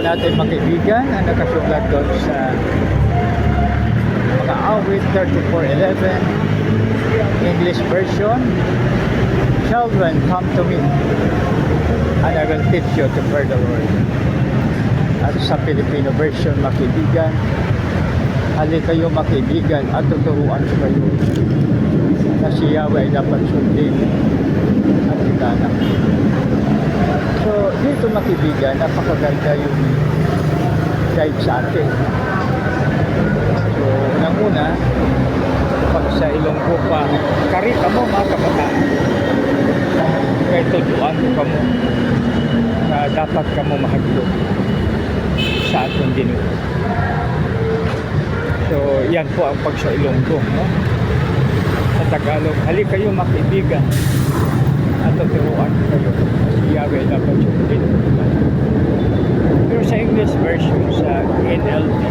natin mga kaibigan ang nakasulat doon sa mga awit 34:11 English version. Children, come to me and I will teach you to fear the Lord. At sa Filipino version mga kaibigan, halika kayo mga kaibigan at tuturuan ko kayo na si Yahweh ay dapat sundin at igalang. So dito mga kaibigan, napakaganda yung guide sa atin. So unang-una, pag sa Ilonggo pa, karita mo mga kabataan, kaya tuduan ko mo na dapat ka mo mahagdo sa atong Ginoo. So yan po ang pag sa Ilonggo, no? Sa Tagalog, halika kayo mga kaibigan at tuturuan ko kayo si Yahweh dapat sundin. Pero sa English version, sa NLT,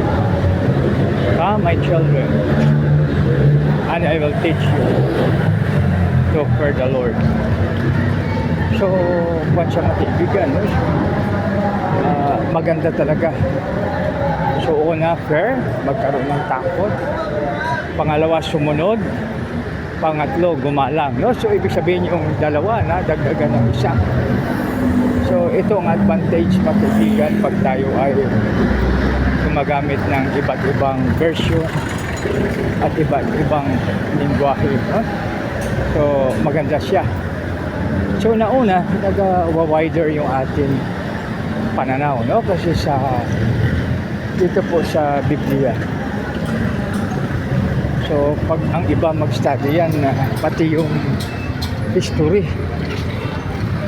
come my children and I will teach you to fear the Lord. So kung siya mga kaibigan, no? Maganda talaga. So una, fear, magkaroon ng takot. Pangalawa, sumunod. Pangatlo, gumalang, no? So ibig sabihin yung dalawa na dagdagan ng isa. So ito ang advantage mga kaibigan pag tayo ay gumagamit ng iba't ibang version at iba't ibang lingwahe, no? So maganda siya. So nauna, nag-wider yung ating pananaw, no? Kasi sa dito po sa Biblia, so pag ang iba mag-study yan, pati yung history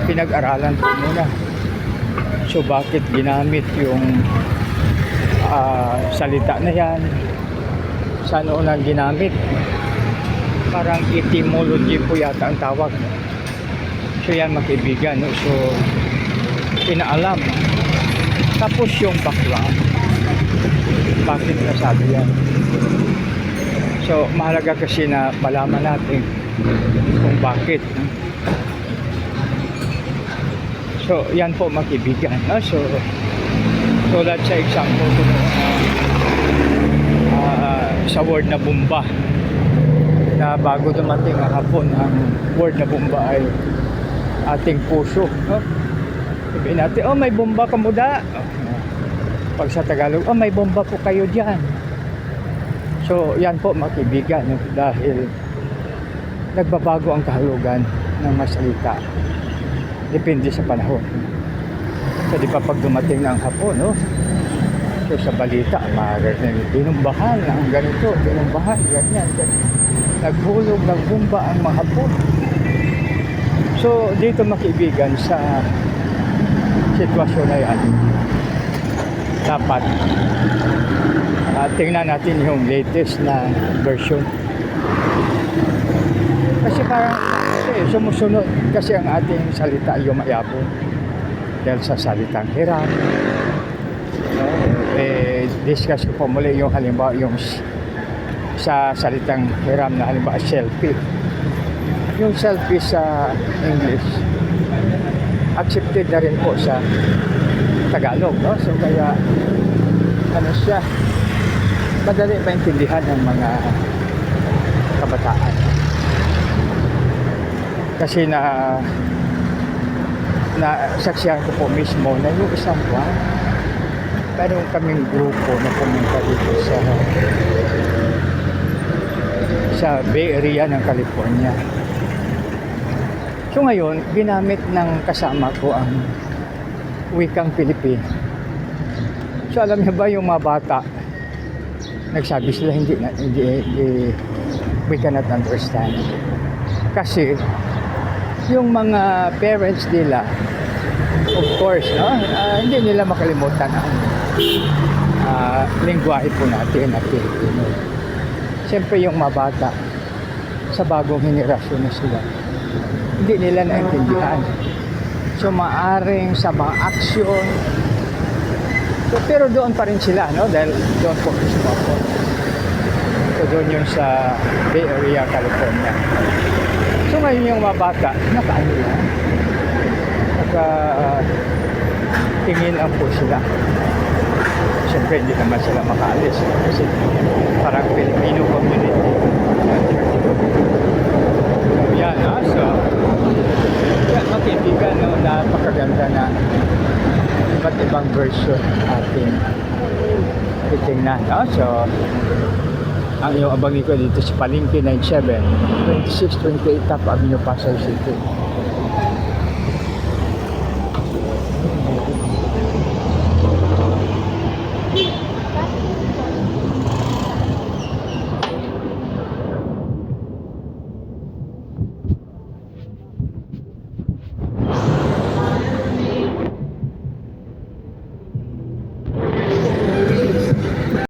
pinag-aralan po muna. So bakit ginamit yung salita na yan, saan unang ginamit, parang etymology po yata ang tawag. So yan mga kaibigan, no? So pinaalam, tapos yung background, bakit nasabi yan. So mahalaga kasi na malaman natin kung bakit, no? So yan po mga kaibigan, no? So tulad sa example ko, sa word na bomba, na bago dumating ang hapon, ang word na bomba ay ating puso, no? Sabihin natin, oh may bomba ka muda. Pag sa Tagalog, oh may bomba po kayo dyan. So yan po mga kaibigan, no? Dahil nagbabago ang kahulugan ng masalita depende sa panahon. So di ba pag dumating na ang hapon, no? So sa balita, binumbahan ang ganito, binumbahan, ganyan, ganyan. Naghulog, nagbumba ang mga hapon. So dito mga kaibigan, sa sitwasyon na yan, dapat tingnan natin yung latest na version. Kasi parang sumusunod kasi ang ating salita yung mayabong dahil sa salitang hiram. Discuss ko po muli yung halimbawa yung sa salitang hiram na halimbawa selfie. Yung selfie sa English accepted na rin po sa Tagalog, no? So kaya ano siya, madali maintindihan ng mga kabataan. Kasi na saksihan ko po mismo na yung isang buwan, meron kaming grupo na pumunta dito sa Bay Area ng California. So ngayon, ginamit ng kasama ko ang wikang Pilipino. So alam niyo ba yung mga bata, nagsabi sila hindi we cannot understand. Kasi yung mga parents nila, of course, no? Hindi nila makalimutan ang lingwahe po natin na Pilipino. Siyempre yung mga bata, sa bagong henerasyon na sila, hindi nila naintindihan. So maaring sa mga aksyon, so, pero doon pa rin sila, no? Dahil doon po mismo ako. So doon yun sa Bay Area, California. So ngayon yung mga bata, nakaano lang, tingin lang po sila. siyempre hindi naman sila makaalis kasi parang Filipino community. So, yan, no? So, yan, mga kaibigan, no? Napakaganda na iba't ibang version ating titingnan, no? So, ang iyong abangin ko dito sa Palengke 97, 2628 Top Avenue, Pasay City.